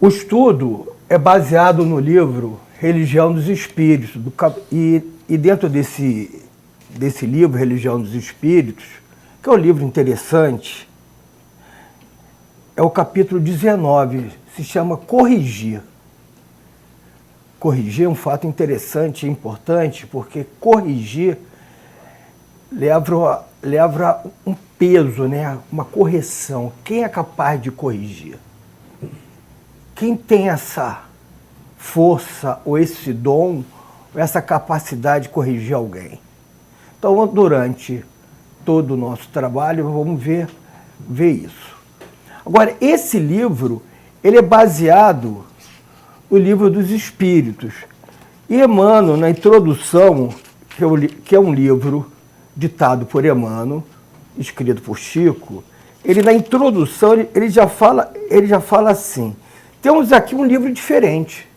O estudo é baseado no livro Religião dos Espíritos, e dentro desse livro, Religião dos Espíritos, que é um livro interessante, é o capítulo 19, se chama Corrigir. Corrigir é um fato interessante e importante, porque corrigir leva um peso, né? Uma correção. Quem é capaz de corrigir? Quem tem essa força, ou esse dom, ou essa capacidade de corrigir alguém? Então, durante todo o nosso trabalho, vamos ver isso. Agora, esse livro, ele é baseado no Livro dos Espíritos. E Emmanuel, na introdução, que é um livro ditado por Emmanuel, escrito por Chico, ele na introdução, ele já fala assim: temos aqui um livro diferente.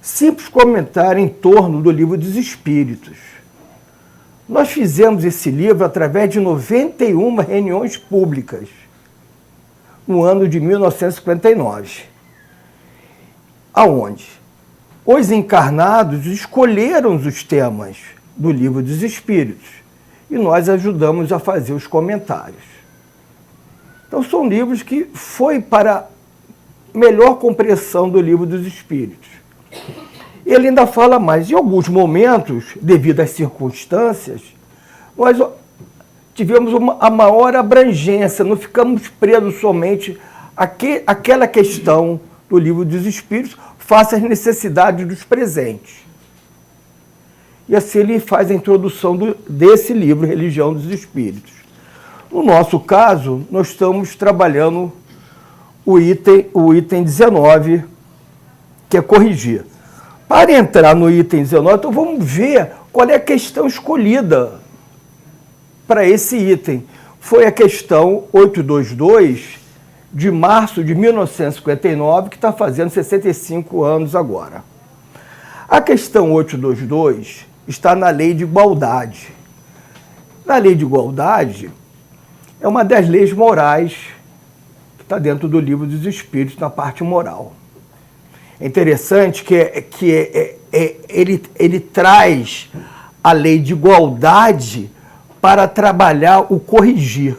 Simples comentário em torno do Livro dos Espíritos. Nós fizemos esse livro através de 91 reuniões públicas, no ano de 1959. Aonde os encarnados escolheram os temas do Livro dos Espíritos e nós ajudamos a fazer os comentários. Então, são livros que foi para melhor compreensão do Livro dos Espíritos. Ele ainda fala mais. Em alguns momentos, devido às circunstâncias, nós tivemos a maior abrangência, não ficamos presos somente àquela questão do Livro dos Espíritos, face às necessidades dos presentes. E assim ele faz a introdução desse livro, Religião dos Espíritos. No nosso caso, nós estamos trabalhando o item 19, que é corrigir. Para entrar no item 19, então vamos ver qual é a questão escolhida para esse item. Foi a questão 822, de março de 1959, que está fazendo 65 anos agora. A questão 822 está na Lei de Igualdade. Na Lei de Igualdade, é uma das leis morais que está dentro do Livro dos Espíritos, na parte moral. É interessante que ele traz a lei de igualdade para trabalhar o corrigir.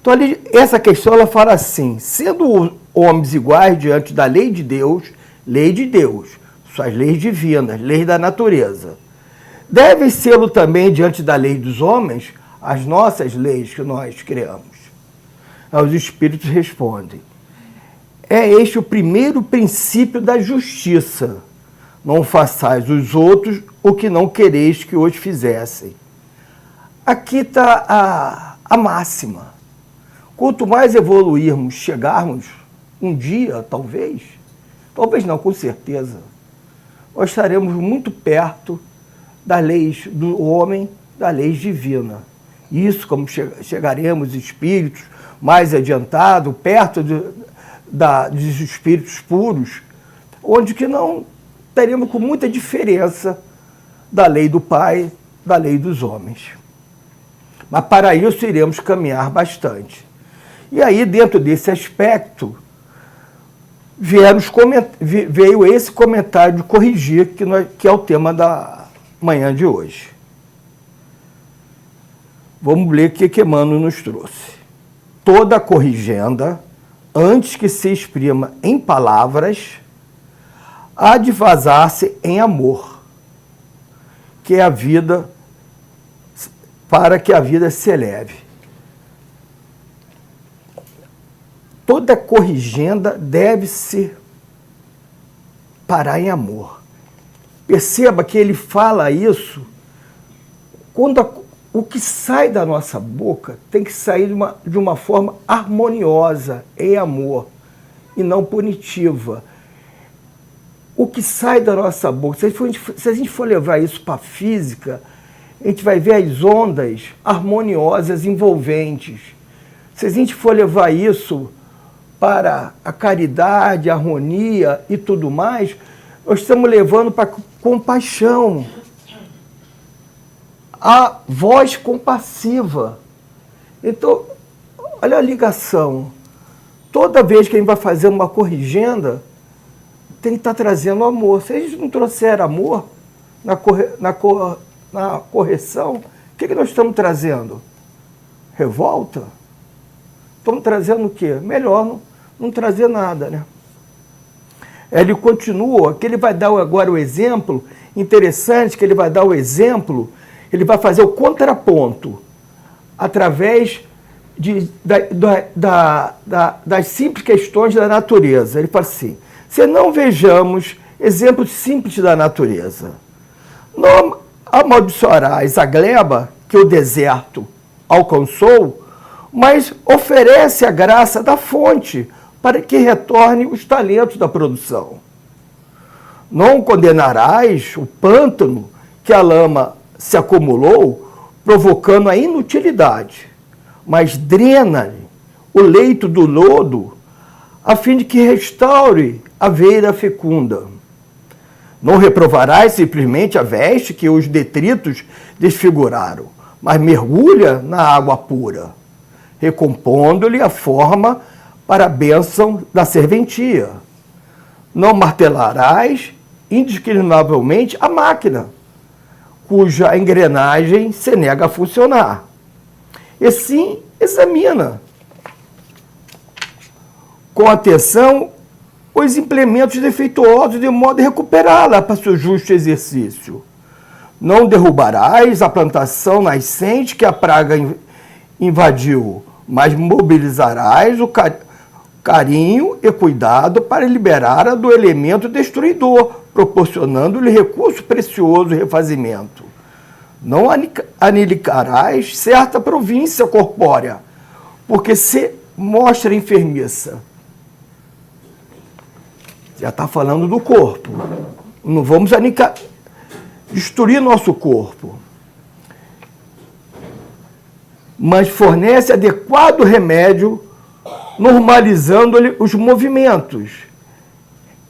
Então, essa questão ela fala assim: sendo homens iguais diante da lei de Deus, suas leis divinas, leis da natureza, devem sê-lo também diante da lei dos homens, as nossas leis que nós criamos. Aí os espíritos respondem: é este o primeiro princípio da justiça. Não façais os outros o que não quereis que hoje fizessem. Aqui está a máxima. Quanto mais evoluirmos, chegarmos um dia, talvez não, com certeza, nós estaremos muito perto das leis do homem, das leis divinas. Isso, como chegaremos espíritos mais adiantados, perto dos espíritos puros, onde que não teremos com muita diferença da lei do Pai, da lei dos homens. Mas para isso iremos caminhar bastante. E aí, dentro desse aspecto, veio esse comentário de corrigir, que é o tema da manhã de hoje. Vamos ler o que Emmanuel nos trouxe. Toda corrigenda, antes que se exprima em palavras, há de vazar-se em amor, que é a vida, para que a vida se eleve. Toda corrigenda deve-se parar em amor. Perceba que ele fala isso quando o que sai da nossa boca tem que sair de uma forma harmoniosa, em amor, e não punitiva. O que sai da nossa boca, se a gente for levar isso para a física, a gente vai ver as ondas harmoniosas, envolventes. Se a gente for levar isso para a caridade, a harmonia e tudo mais, nós estamos levando para a compaixão, a voz compassiva. Então, olha a ligação. toda vez que a gente vai fazer uma corrigenda, tem que estar trazendo amor. Se a gente não trouxer amor na correção, o que nós estamos trazendo? Revolta? Estamos trazendo o quê? Melhor não trazer nada, né? Ele continua, que ele vai dar agora o exemplo, interessante que ele vai dar o exemplo, ele vai fazer o contraponto, através das simples questões da natureza. Ele fala assim, se não vejamos exemplos simples da natureza, não amaldiçoarás a gleba que o deserto alcançou, mas oferece a graça da fonte para que retorne os talentos da produção. Não condenarás o pântano que a lama se acumulou, provocando a inutilidade, mas drena-lhe o leito do lodo, a fim de que restaure a veira fecunda. Não reprovarás simplesmente a veste que os detritos desfiguraram, mas mergulha na água pura, recompondo-lhe a forma para a bênção da serventia. Não martelarás indiscriminavelmente a máquina, cuja engrenagem se nega a funcionar. E sim, examina com atenção os implementos defeituosos, de modo a recuperá-la para seu justo exercício. Não derrubarás a plantação nascente que a praga invadiu, mas mobilizarás o carinho e cuidado para liberá-la do elemento destruidor, proporcionando-lhe recurso precioso e refazimento. Não aniquilarás certa província corpórea, porque se mostra enfermiça. Já está falando do corpo. Não vamos destruir nosso corpo. Mas fornece adequado remédio, normalizando-lhe os movimentos.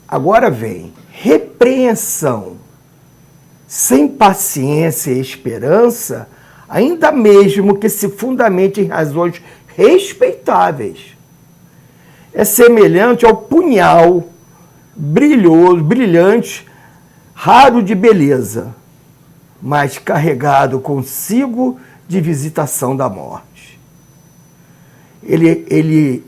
Agora vem repreensão. Sem paciência e esperança, ainda mesmo que se fundamente em razões respeitáveis. É semelhante ao punhal brilhoso, brilhante, raro de beleza, mas carregado consigo de visitação da morte. Ele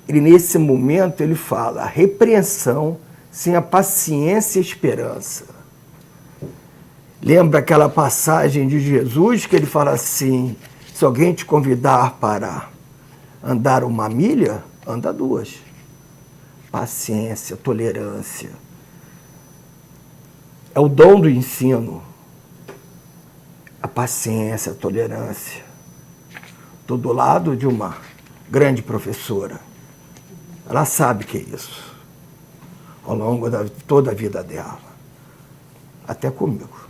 nesse momento, ele fala a repreensão sem a paciência e esperança. Lembra aquela passagem de Jesus que ele fala assim, se alguém te convidar para andar uma milha, anda duas. Paciência, tolerância. É o dom do ensino. A paciência, a tolerância. Estou do lado de uma grande professora. Ela sabe o que é isso. Ao longo de toda a vida dela. Até comigo.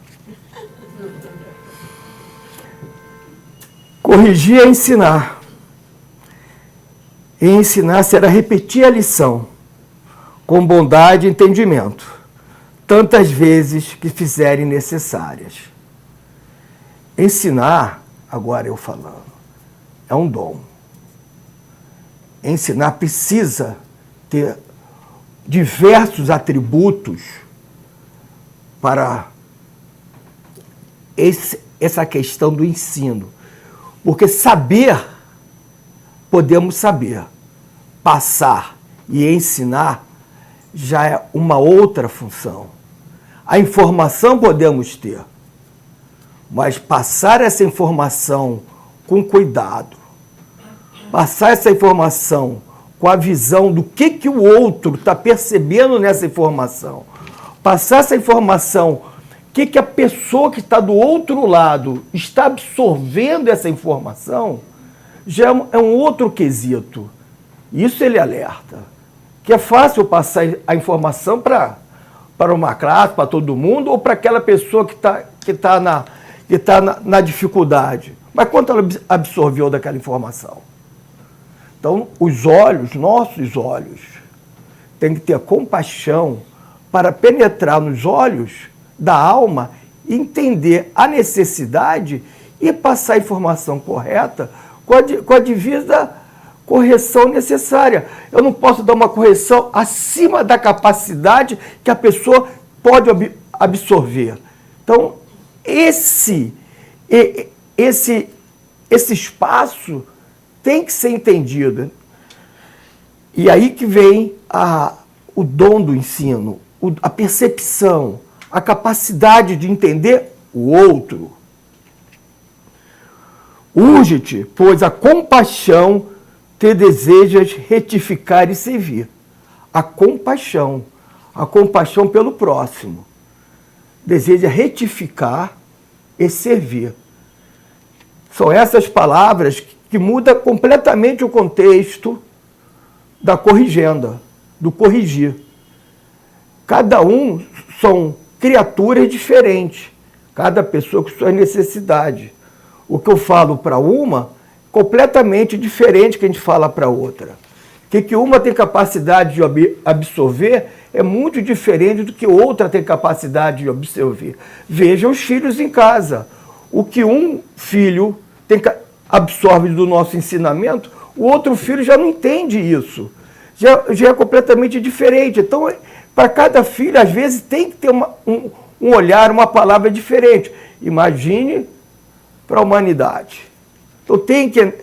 Corrigir é ensinar. E ensinar será repetir a lição, com bondade e entendimento, tantas vezes que fizerem necessárias. Ensinar, agora eu falando, é um dom. Ensinar precisa ter diversos atributos para essa questão do ensino. Porque saber, podemos saber. Passar e ensinar já é uma outra função. A informação podemos ter, mas passar essa informação com cuidado, passar essa informação com a visão do que o outro está percebendo nessa informação, passar essa informação, o que a pessoa que está do outro lado está absorvendo essa informação, já é um outro quesito. Isso ele alerta. Que é fácil passar a informação para uma classe, para todo mundo, ou para aquela pessoa que tá na dificuldade. Mas quanto ela absorveu daquela informação? Então, os olhos, nossos olhos, tem que ter compaixão para penetrar nos olhos da alma, entender a necessidade e passar a informação correta com a correção necessária. Eu não posso dar uma correção acima da capacidade que a pessoa pode absorver. Então, esse espaço tem que ser entendido. E aí que vem o dom do ensino, a percepção, a capacidade de entender o outro. Urge-te, pois a compaixão te desejas retificar e servir. A compaixão pelo próximo. Deseja retificar e servir. São essas palavras que mudam completamente o contexto da corrigenda, do corrigir. Cada um são criaturas diferentes, cada pessoa com suas necessidades. O que eu falo para uma, completamente diferente que a gente fala para outra. O que uma tem capacidade de absorver é muito diferente do que outra tem capacidade de absorver. Veja os filhos em casa. O que um filho absorve do nosso ensinamento, o outro filho já não entende isso. Já é completamente diferente. Então, para cada filho, às vezes, tem que ter um olhar, uma palavra diferente. Imagine para a humanidade. Então, tem que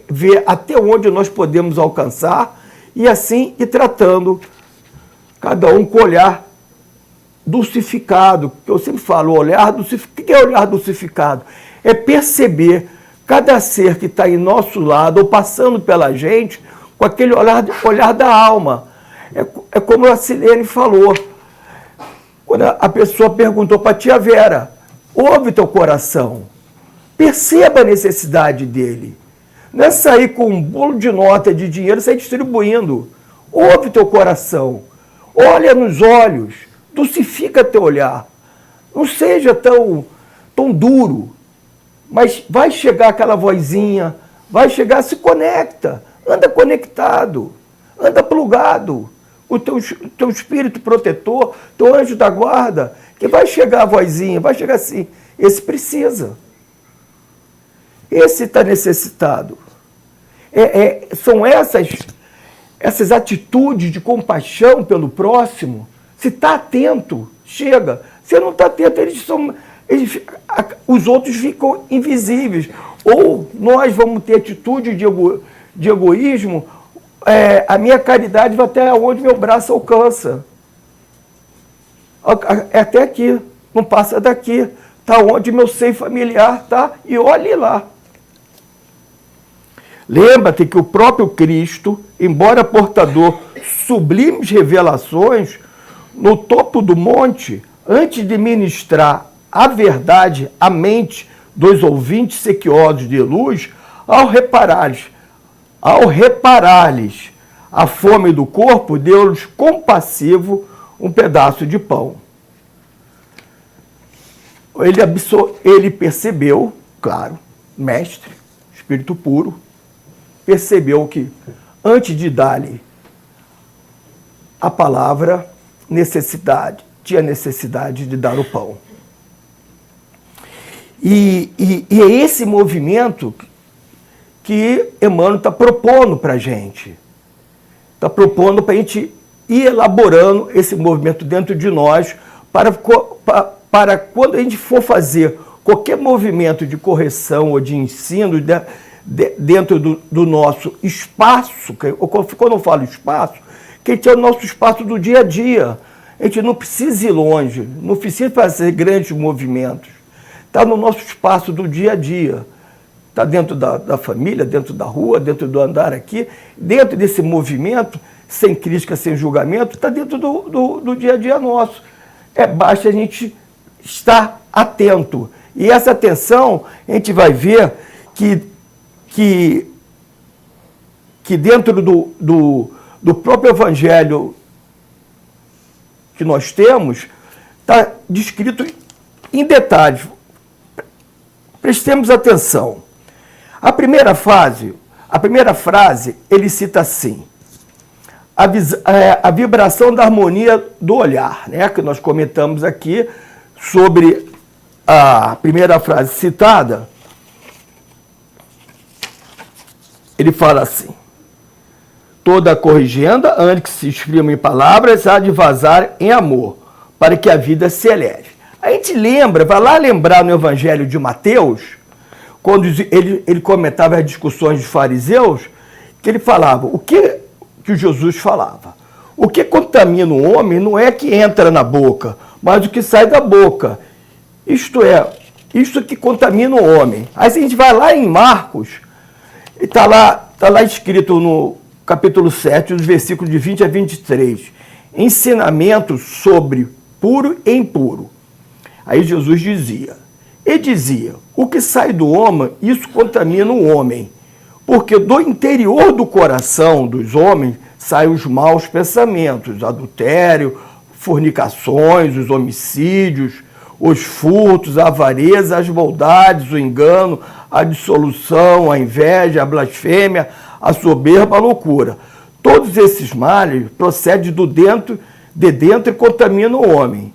ver até onde nós podemos alcançar e assim ir tratando cada um com o olhar dulcificado. Que eu sempre falo, o olhar dulcificado. O que é olhar dulcificado? É perceber cada ser que está em nosso lado ou passando pela gente com aquele olhar da alma. É como a Silene falou, quando a pessoa perguntou para a tia Vera, ouve teu coração, perceba a necessidade dele. Não é sair com um bolo de nota de dinheiro e sair distribuindo. Ouve teu coração, olha nos olhos, dulcifica teu olhar. Não seja tão duro, mas vai chegar aquela vozinha, vai chegar, se conecta, anda conectado, anda plugado. O teu espírito protetor, teu anjo da guarda, que vai chegar a vozinha, vai chegar assim, esse precisa. Esse está necessitado. São essas atitudes de compaixão pelo próximo. Se está atento, chega. Se não está atento, os outros ficam invisíveis. Ou nós vamos ter atitude de egoísmo, a minha caridade vai até onde meu braço alcança. É até aqui, não passa daqui. Está onde meu seio familiar está, e olhe lá. Lembra-te que o próprio Cristo, embora portador sublimes revelações, no topo do monte, antes de ministrar a verdade à mente dos ouvintes sequiosos de luz, ao reparar-lhes a fome do corpo, deu-lhes compassivo um pedaço de pão. Ele percebeu, claro, mestre, espírito puro, percebeu que, antes de dar-lhe a palavra, tinha necessidade de dar o pão. E é esse movimento que Emmanuel está propondo para a gente. Está propondo para a gente ir elaborando esse movimento dentro de nós, para quando a gente for fazer qualquer movimento de correção ou de ensino dentro do nosso espaço, quando eu falo espaço, que a gente é o nosso espaço do dia a dia. A gente não precisa ir longe, não precisa fazer grandes movimentos. Está no nosso espaço do dia a dia. Está dentro da família, dentro da rua, dentro do andar aqui. Dentro desse movimento, sem crítica, sem julgamento, está dentro do dia a dia nosso. Basta a gente estar atento. E essa atenção, a gente vai ver que dentro do próprio Evangelho que nós temos, está descrito em detalhes. Prestemos atenção. A primeira frase, ele cita assim, a vibração da harmonia do olhar, né, que nós comentamos aqui sobre a primeira frase citada. Ele fala assim, Toda a corrigenda, antes que se exprima em palavras, há de vazar em amor, para que a vida se eleve. A gente lembra, vai lá lembrar no Evangelho de Mateus, quando ele comentava as discussões dos fariseus, que ele falava, o que Jesus falava? O que contamina o homem não é que entra na boca, mas o que sai da boca. Isto é, isto que contamina o homem. Aí a gente vai lá em Marcos, e está lá escrito no capítulo 7, os versículos de 20 a 23, ensinamentos sobre puro e impuro. Aí Jesus dizia, o que sai do homem, isso contamina o homem, porque do interior do coração dos homens saem os maus pensamentos, adultério, fornicações, os homicídios, os furtos, a avareza, as maldades, o engano, a dissolução, a inveja, a blasfêmia, a soberba, a loucura. Todos esses males procedem de dentro e contaminam o homem.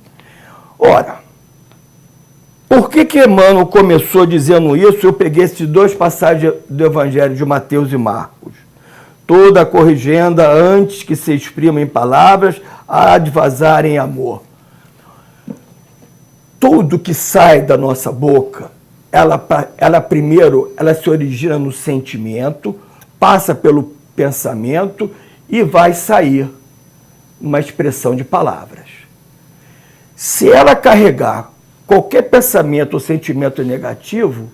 Ora, por que Emmanuel começou dizendo isso? Eu peguei esses dois passagens do Evangelho de Mateus e Marcos. Toda a corrigenda, antes que se exprima em palavras, há de vazar em amor. Tudo que sai da nossa boca, ela primeiro se origina no sentimento, passa pelo pensamento e vai sair uma expressão de palavras. Se ela carregar qualquer pensamento ou sentimento negativo,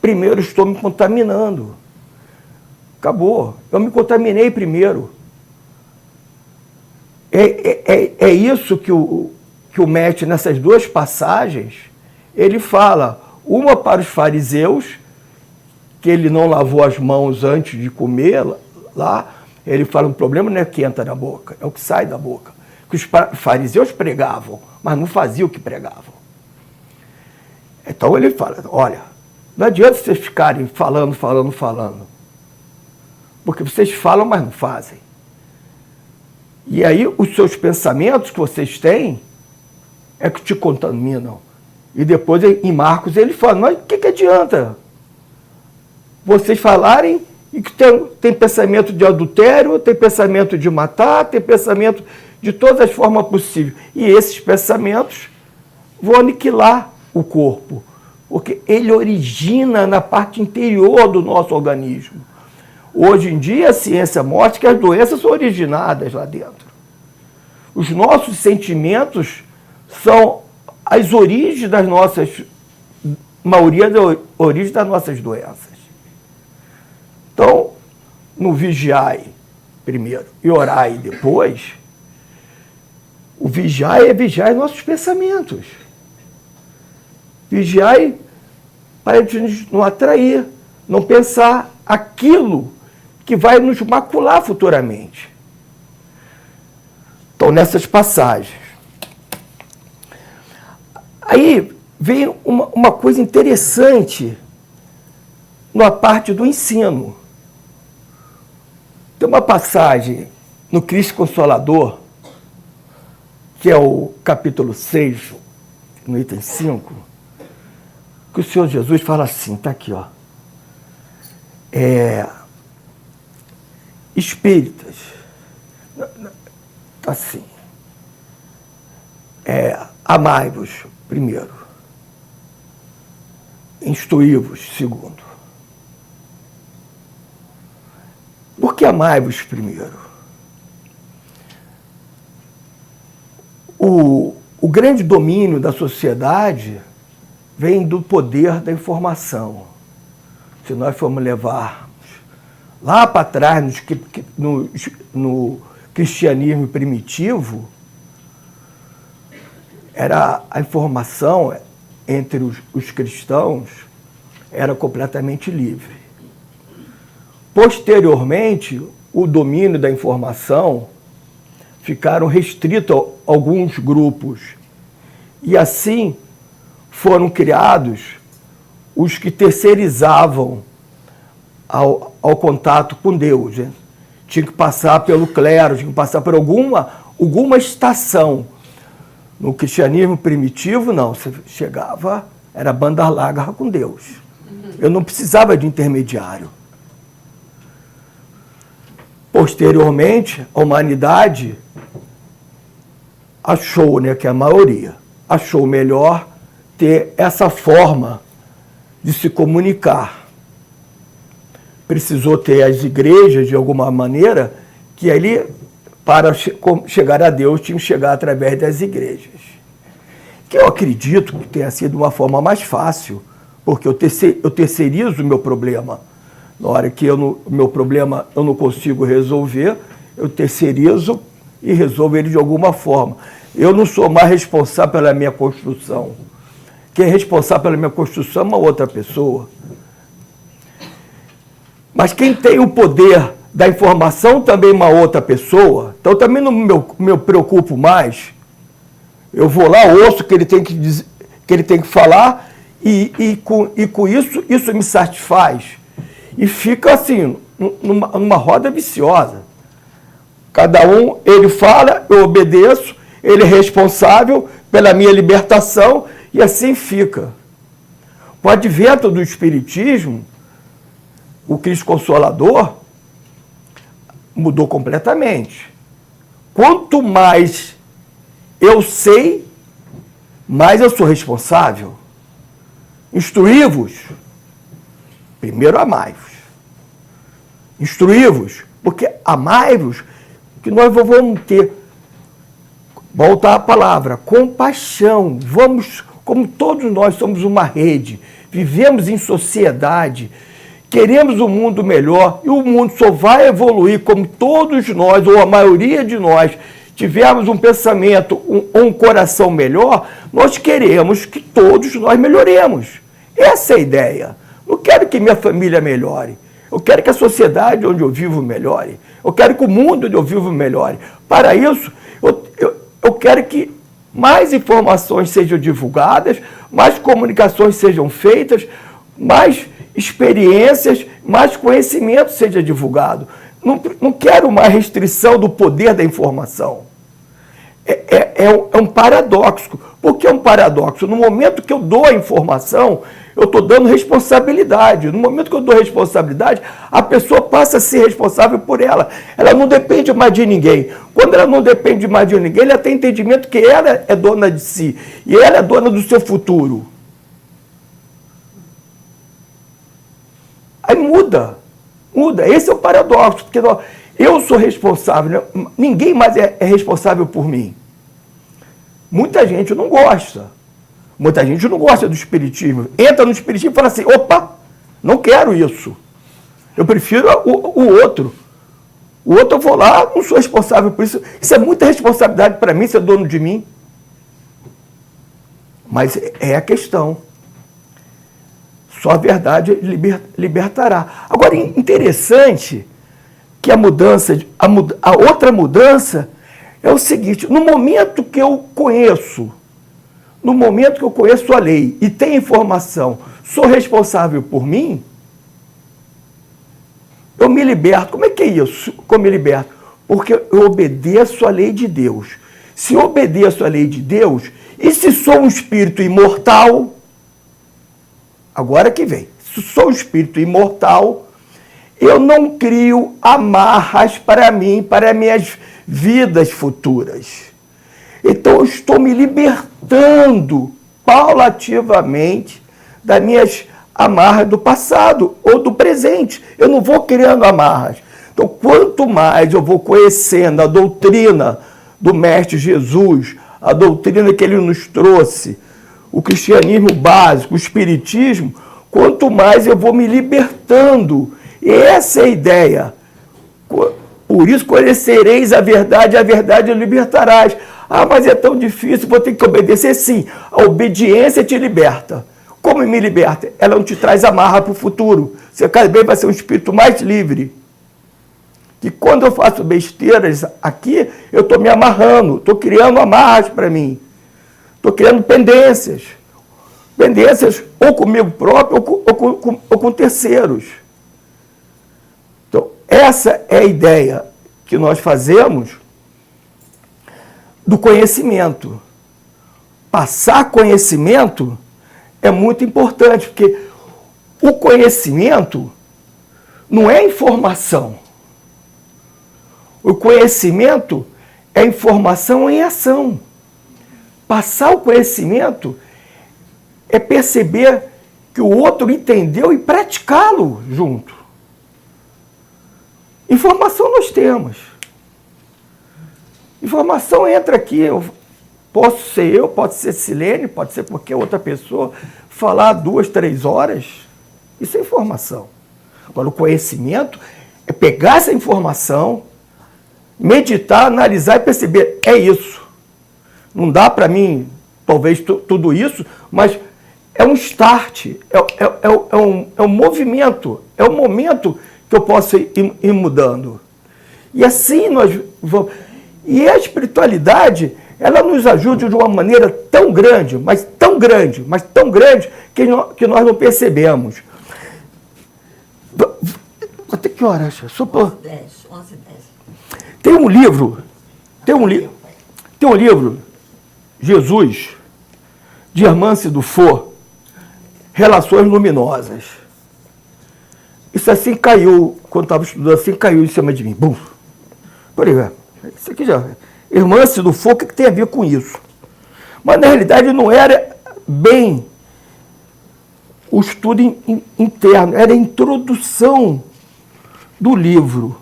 primeiro estou me contaminando. Acabou. Eu me contaminei primeiro. É isso que o mestre, nessas duas passagens, ele fala. Uma para os fariseus, que ele não lavou as mãos antes de comer lá. Ele fala, o problema não é o que entra na boca, é o que sai da boca. Que os fariseus pregavam, mas não faziam o que pregavam. Então ele fala, olha, não adianta vocês ficarem falando, porque vocês falam, mas não fazem. E aí os seus pensamentos que vocês têm é que te contaminam. E depois em Marcos ele fala, mas o que adianta vocês falarem e que tem pensamento de adultério, tem pensamento de matar, tem pensamento de todas as formas possíveis. E esses pensamentos vão aniquilar o corpo, porque ele origina na parte interior do nosso organismo. Hoje em dia, a ciência mostra que as doenças são originadas lá dentro. Os nossos sentimentos são as origens das nossas, maioria da origem das nossas doenças. Então, no vigiai primeiro e orai depois, o vigiai é vigiar nossos pensamentos. Vigiai para a gente não atrair, não pensar aquilo que vai nos macular futuramente. Então, nessas passagens. Aí vem uma coisa interessante na parte do ensino. Tem uma passagem no Cristo Consolador, que é o capítulo 6, no item 5, que o Senhor Jesus fala assim, está aqui, ó. Espíritas, assim, amai-vos, primeiro, instruí-vos, segundo. Por que amai-vos primeiro? O grande domínio da sociedade vem do poder da informação. Se nós formos levar lá para trás, no cristianismo primitivo, a informação entre os cristãos era completamente livre. Posteriormente, o domínio da informação ficaram restritos a alguns grupos. E assim foram criados os que terceirizavam ao contato com Deus. Né? Tinha que passar pelo clero, tinha que passar por alguma estação. No cristianismo primitivo, não. Você chegava, era banda larga com Deus. Eu não precisava de intermediário. Posteriormente, a humanidade achou, né, que a maioria achou melhor ter essa forma de se comunicar. Precisou ter as igrejas, de alguma maneira, que ele, para chegar a Deus, tinha que chegar através das igrejas. Que eu acredito que tenha sido uma forma mais fácil, porque eu terceirizo o meu problema. Na hora que meu problema eu não consigo resolver, eu terceirizo e resolvo ele de alguma forma. Eu não sou mais responsável pela minha construção. Quem é responsável pela minha construção é uma outra pessoa. Mas quem tem o poder da informação também é uma outra pessoa. Então também não me preocupo mais. Eu vou lá, ouço o que ele tem que dizer, que ele tem que falar e com isso me satisfaz. E fica assim, numa roda viciosa. Cada um, ele fala, eu obedeço, ele é responsável pela minha libertação e assim fica. Com o advento do Espiritismo, o Cristo Consolador mudou completamente. Quanto mais eu sei, mais eu sou responsável. Instruí-vos, primeiro amai-vos. Instruí-vos, porque amai-vos, que nós vamos ter, voltar à palavra, compaixão. Vamos, como todos nós somos uma rede, vivemos em sociedade, queremos um mundo melhor, e o mundo só vai evoluir como todos nós, ou a maioria de nós, tivermos um pensamento, um coração melhor, nós queremos que todos nós melhoremos. Essa é a ideia. Não quero que minha família melhore. Eu quero que a sociedade onde eu vivo melhore. Eu quero que o mundo onde eu vivo melhore. Para isso, eu quero que mais informações sejam divulgadas, mais comunicações sejam feitas, mais experiências, mais conhecimento seja divulgado. Não quero mais restrição do poder da informação. É um paradoxo. Por que é um paradoxo? No momento que eu dou a informação, eu estou dando responsabilidade. No momento que eu dou responsabilidade, a pessoa passa a ser responsável por ela. Ela não depende mais de ninguém. Quando ela não depende mais de ninguém, ela tem entendimento que ela é dona de si. E ela é dona do seu futuro. Aí muda. Esse é o paradoxo. Porque eu sou responsável. Ninguém mais é responsável por mim. Muita gente não gosta. Muita gente não gosta do espiritismo. Entra no espiritismo e fala assim, opa, não quero isso. Eu prefiro o outro. O outro eu vou lá, não sou responsável por isso. Isso é muita responsabilidade para mim, ser dono de mim. Mas é a questão. Só a verdade libertará. Agora, interessante que a outra mudança é o seguinte, no momento que eu conheço a lei e tenho informação, sou responsável por mim, eu me liberto. Como é que é isso? Como me liberto? Porque eu obedeço a lei de Deus. Se eu obedeço a lei de Deus, e se sou um espírito imortal, agora que vem, se sou um espírito imortal, eu não crio amarras para mim, para minhas vidas futuras. Então, eu estou me libertando paulativamente das minhas amarras do passado ou do presente. Eu não vou criando amarras. Então, quanto mais eu vou conhecendo a doutrina do Mestre Jesus, a doutrina que ele nos trouxe, o cristianismo básico, o espiritismo, quanto mais eu vou me libertando. E essa é a ideia. Por isso conhecereis a verdade libertarás. Ah, mas é tão difícil, vou ter que obedecer. Sim, a obediência te liberta. Como me liberta? Ela não te traz amarra para o futuro. Você cada vez vai ser um espírito mais livre. E quando eu faço besteiras aqui, eu estou me amarrando, estou criando amarras para mim. Estou criando pendências. Pendências ou comigo próprio ou com terceiros. Então, essa é a ideia que nós fazemos do conhecimento. Passar conhecimento é muito importante, porque o conhecimento não é informação. O conhecimento é informação em ação. Passar o conhecimento é perceber que o outro entendeu e praticá-lo junto. Informação nós temos. Informação entra aqui. Posso ser eu, pode ser Silene, pode ser qualquer outra pessoa, falar 2, 3 horas. Isso é informação. Agora, o conhecimento é pegar essa informação, meditar, analisar e perceber, é isso. Não dá para mim, talvez, tudo isso, mas é um start, é um movimento, é um momento que eu posso ir mudando. E assim nós vamos... E a espiritualidade, ela nos ajuda de uma maneira tão grande, mas tão grande, que nós não percebemos. Até que horas? 11h10. Tem um livro, Jesus, de Hermance Dufour, Relações Luminosas. Isso assim caiu, quando estava estudando, assim caiu em cima de mim. Bum! Por aí, isso aqui já... Hermance Dufour, o que tem a ver com isso? Mas, na realidade, não era bem o estudo interno, era a introdução do livro.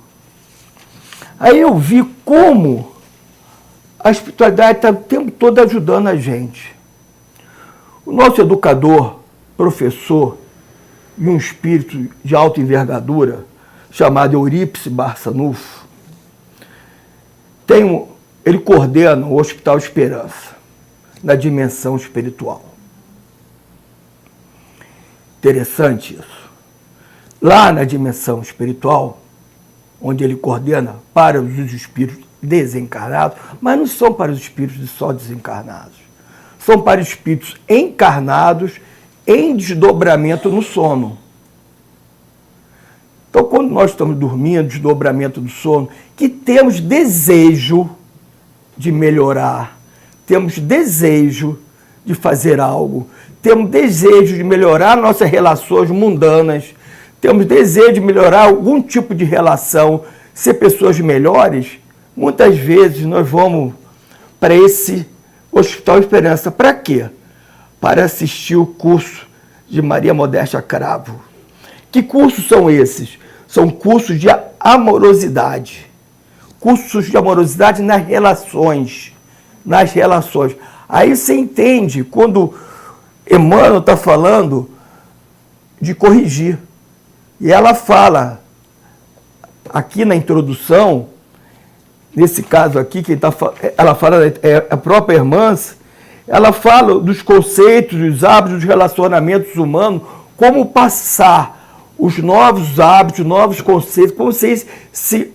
Aí eu vi como a espiritualidade está o tempo todo ajudando a gente. O nosso educador, professor e um espírito de alta envergadura, chamado Eurípides Barçanufo, ele coordena o Hospital Esperança, na dimensão espiritual. Interessante isso. Lá na dimensão espiritual, onde ele coordena para os espíritos desencarnados, mas não são para os espíritos só desencarnados. São para espíritos encarnados em desdobramento no sono. Então, quando nós estamos dormindo, desdobramento do sono, que temos desejo de melhorar, temos desejo de fazer algo, temos desejo de melhorar nossas relações mundanas, temos desejo de melhorar algum tipo de relação, ser pessoas melhores, muitas vezes nós vamos para esse Hospital Esperança. Para quê? Para assistir o curso de Maria Modéstia Cravo. Que cursos são esses? São cursos de amorosidade. Cursos de amorosidade nas relações. Nas relações. Aí você entende quando Emmanuel está falando de corrigir. E ela fala, aqui na introdução, nesse caso aqui, ela fala, a própria irmã, ela fala dos conceitos, dos hábitos, dos relacionamentos humanos, como passar os novos hábitos, novos conceitos, como vocês se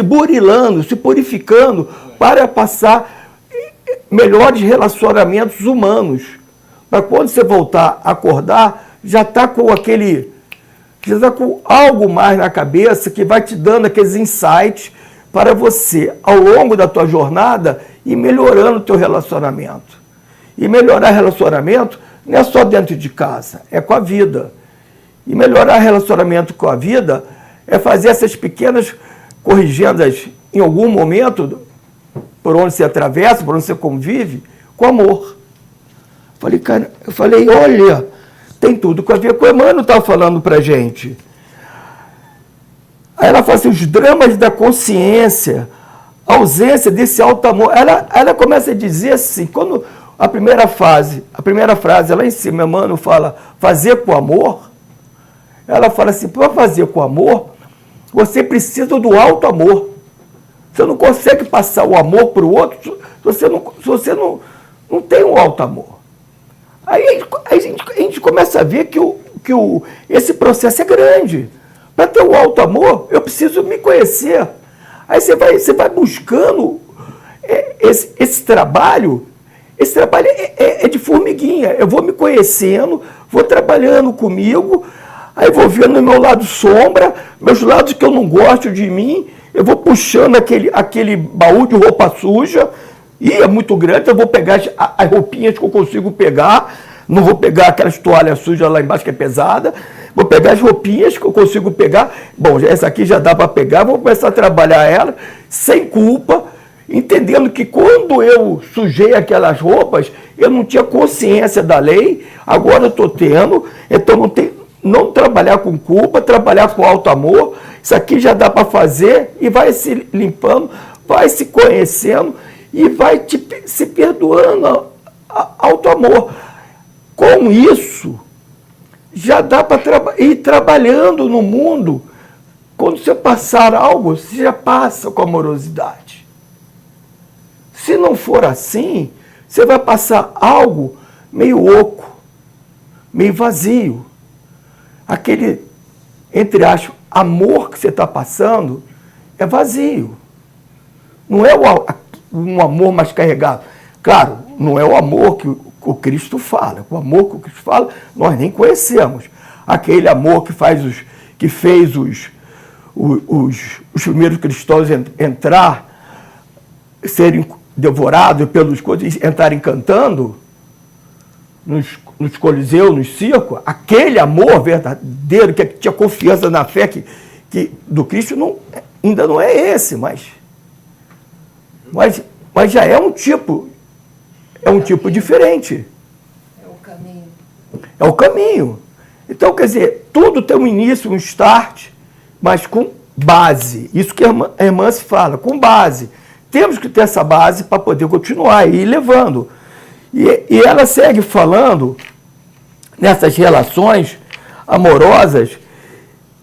burilando, se purificando para passar melhores relacionamentos humanos. Para quando você voltar a acordar, já está com algo mais na cabeça que vai te dando aqueles insights para você, ao longo da tua jornada, ir melhorando o teu relacionamento. E melhorar relacionamento não é só dentro de casa, é com a vida. E melhorar relacionamento com a vida é fazer essas pequenas corrigendas em algum momento, por onde você atravessa, por onde você convive, com amor. Eu falei, olha, tem tudo a ver com o Emmanuel estava falando para a gente. Aí ela fala assim, os dramas da consciência, a ausência desse alto amor. Ela começa a dizer assim, quando a primeira frase lá em cima, Emmanuel fala, fazer com amor, ela fala assim, para fazer com amor, você precisa do alto amor. Você não consegue passar o amor para o outro se você não tem um alto amor. Aí a gente começa a ver que esse processo é grande. Para ter o alto amor, eu preciso me conhecer. Aí você vai buscando esse trabalho. Esse trabalho é de formiguinha. Eu vou me conhecendo, vou trabalhando comigo, aí vou vendo o meu lado sombra, meus lados que eu não gosto de mim, eu vou puxando aquele baú de roupa suja, e é muito grande, eu vou pegar as roupinhas que eu consigo pegar, não vou pegar aquelas toalhas sujas lá embaixo que é pesada, Vou pegar as roupinhas que eu consigo pegar. Bom, essa aqui já dá para pegar, vou começar a trabalhar ela sem culpa, entendendo que quando eu sujei aquelas roupas, eu não tinha consciência da lei, agora eu estou tendo, então não trabalhar com culpa, trabalhar com alto amor, isso aqui já dá para fazer, e vai se limpando, vai se conhecendo, e vai se perdoando, alto amor. Com isso, já dá para ir trabalhando no mundo. Quando você passar algo, você já passa com amorosidade. Se não for assim, você vai passar algo meio oco, meio vazio. Aquele, entre aspas, amor que você está passando é vazio. Não é um amor mais carregado. Claro, não é o amor que o Cristo fala. O amor que o Cristo fala, nós nem conhecemos. Aquele amor que fez os primeiros cristãos serem devorados pelos coisas, entrarem cantando nos coliseus, nos circos. Aquele amor verdadeiro, que tinha confiança na fé do Cristo, ainda não é esse, mas já é um tipo diferente. É o caminho. É o caminho. Então, quer dizer, tudo tem um início, um start, mas com base. Isso que a irmã se fala, com base. Temos que ter essa base para poder continuar e ir levando. E ela segue falando nessas relações amorosas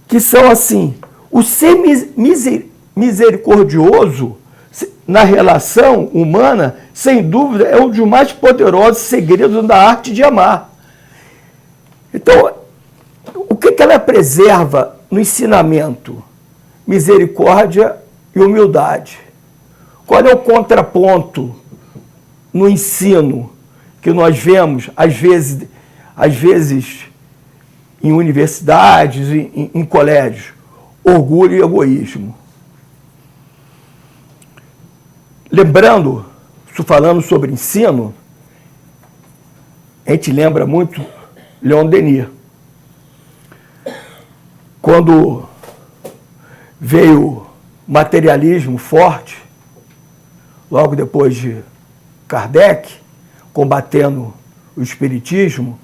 que são assim, o ser misericordioso na relação humana, sem dúvida, é um dos mais poderosos segredos da arte de amar. Então, o que ela preserva no ensinamento? Misericórdia e humildade. Qual é o contraponto no ensino que nós vemos, às vezes em universidades, em colégios? Orgulho e egoísmo. Lembrando, falando sobre ensino, a gente lembra muito Leon Denis. Quando veio o materialismo forte, logo depois de Kardec, combatendo o espiritismo,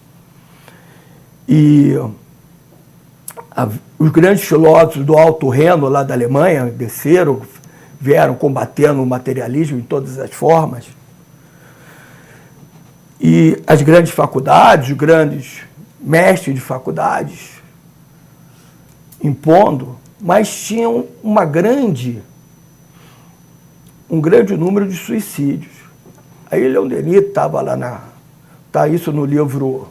e os grandes filósofos do Alto Reno, lá da Alemanha, desceram, vieram combatendo o materialismo em todas as formas. E as grandes faculdades, os grandes mestres de faculdades, impondo, mas tinham um grande número de suicídios. Aí Leon Denis estava lá está isso no livro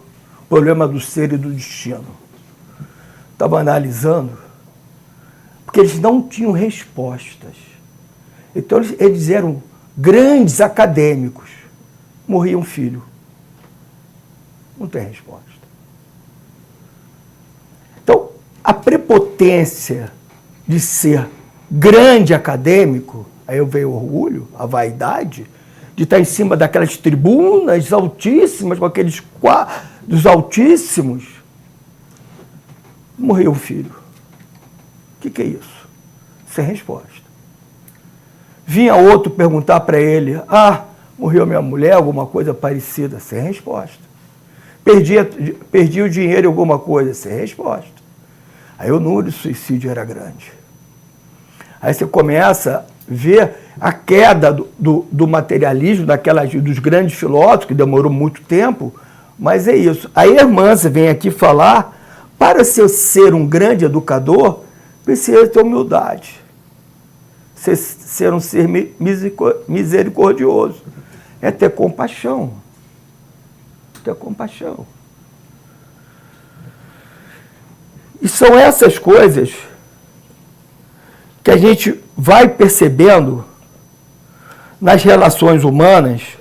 Problema do Ser e do Destino. Estava analisando, porque eles não tinham respostas. Então eles eram grandes acadêmicos. Morria um filho. Não tem resposta. Então, a prepotência de ser grande acadêmico, aí veio o orgulho, a vaidade, de estar em cima daquelas tribunas altíssimas, com aqueles quadros altíssimos, morreu um filho. O que é isso? Sem resposta. Vinha outro perguntar para ele, morreu minha mulher, alguma coisa parecida, sem resposta. Perdi o dinheiro em alguma coisa, sem resposta. Aí o número de suicídio era grande. Aí você começa a ver a queda do materialismo, dos grandes filósofos, que demorou muito tempo, mas é isso. Aí a irmã vem aqui falar, para ser um grande educador, precisa ter humildade. Ser um ser misericordioso. É ter compaixão. Ter compaixão. E são essas coisas que a gente vai percebendo nas relações humanas,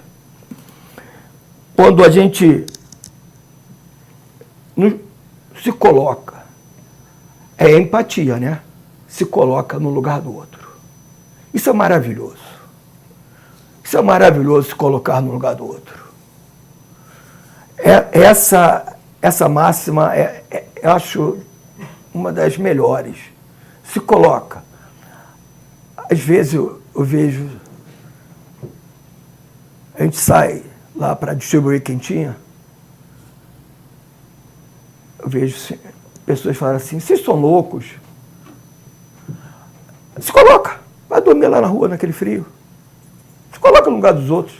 quando a gente se coloca. É empatia, né? Se coloca no lugar do outro. Isso é maravilhoso. Isso é maravilhoso, se colocar no lugar do outro. Essa máxima, eu acho uma das melhores. Se coloca. Às vezes eu vejo, a gente sai lá para distribuir quentinha, eu vejo pessoas falando assim, vocês são loucos? Se coloca, vai dormir lá na rua, naquele frio. Se coloca no lugar dos outros.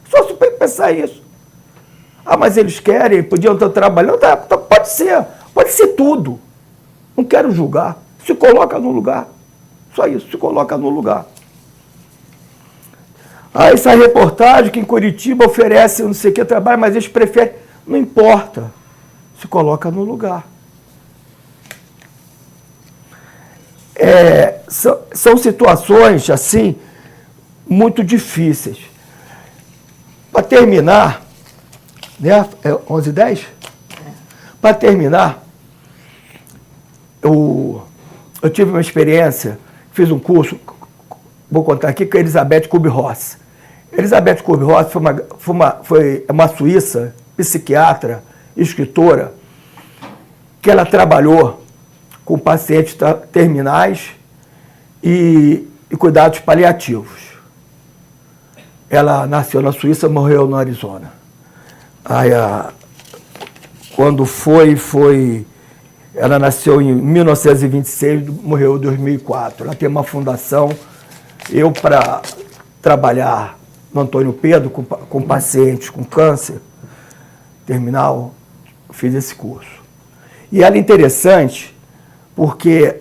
Só se pensar isso. Ah, mas eles querem, podiam estar trabalhando. Tá, pode ser tudo. Não quero julgar. Se coloca no lugar. Só isso, se coloca no lugar. Ah, essa reportagem que em Curitiba oferece não sei o que trabalho, mas eles preferem. Não importa. Se coloca no lugar. São situações, assim, muito difíceis. Para terminar, né? 11h10? Para terminar, eu tive uma experiência, fiz um curso, vou contar aqui, com a Elisabeth Kubler-Ross. Elisabeth Kubler-Ross foi uma suíça, psiquiatra, escritora, que ela trabalhou com pacientes terminais e cuidados paliativos. Ela nasceu na Suíça, morreu no Arizona. Aí, quando ela nasceu em 1926, morreu em 2004. Ela tem uma fundação. Eu, para trabalhar no Antônio Pedro com pacientes com câncer terminal, fiz esse curso. E ela é interessante porque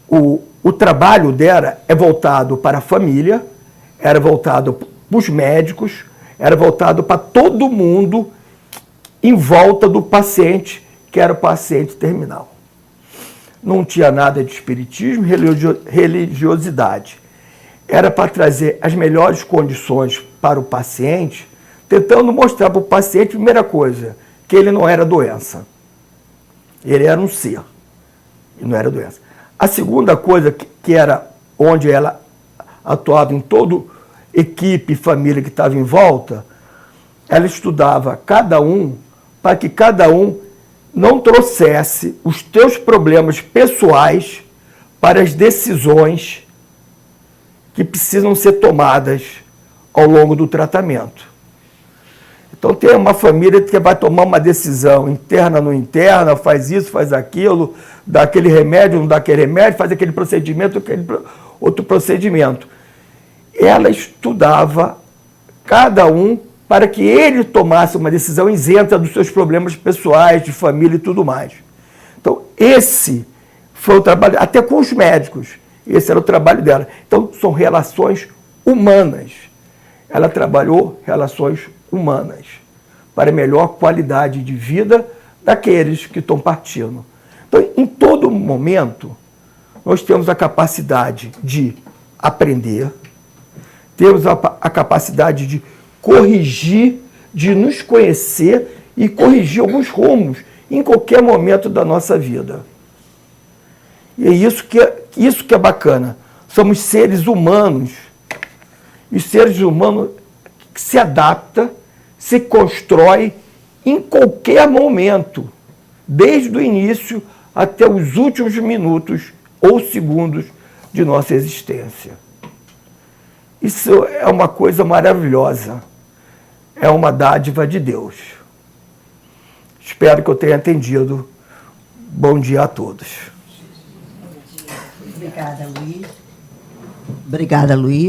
o trabalho dela é voltado para a família, era voltado para os médicos, era voltado para todo mundo em volta do paciente, que era o paciente terminal. Não tinha nada de espiritismo, religiosidade. Era para trazer as melhores condições para o paciente, tentando mostrar para o paciente, primeira coisa, que ele não era doença. Ele era um ser, e não era doença. A segunda coisa, que era onde ela atuava em toda equipe e família que estava em volta, ela estudava cada um para que cada um não trouxesse os teus problemas pessoais para as decisões que precisam ser tomadas ao longo do tratamento. Então tem uma família que vai tomar uma decisão interna, não interna, faz isso, faz aquilo, dá aquele remédio, não dá aquele remédio, faz aquele procedimento, aquele outro procedimento. Ela estudava cada um para que ele tomasse uma decisão isenta dos seus problemas pessoais, de família e tudo mais. Então, esse foi o trabalho, até com os médicos, esse era o trabalho dela. Então, são relações humanas. Ela trabalhou relações humanas para melhor qualidade de vida daqueles que estão partindo. Então, em todo momento, nós temos a capacidade de aprender, temos a capacidade de corrigir, de nos conhecer e corrigir alguns rumos em qualquer momento da nossa vida. E é isso que é bacana. Somos seres humanos. E seres humanos que se adaptam, se constrói em qualquer momento, desde o início até os últimos minutos ou segundos de nossa existência. Isso é uma coisa maravilhosa. É uma dádiva de Deus. Espero que eu tenha entendido. Bom dia a todos. Obrigada, Luiz. Obrigada, Luiz.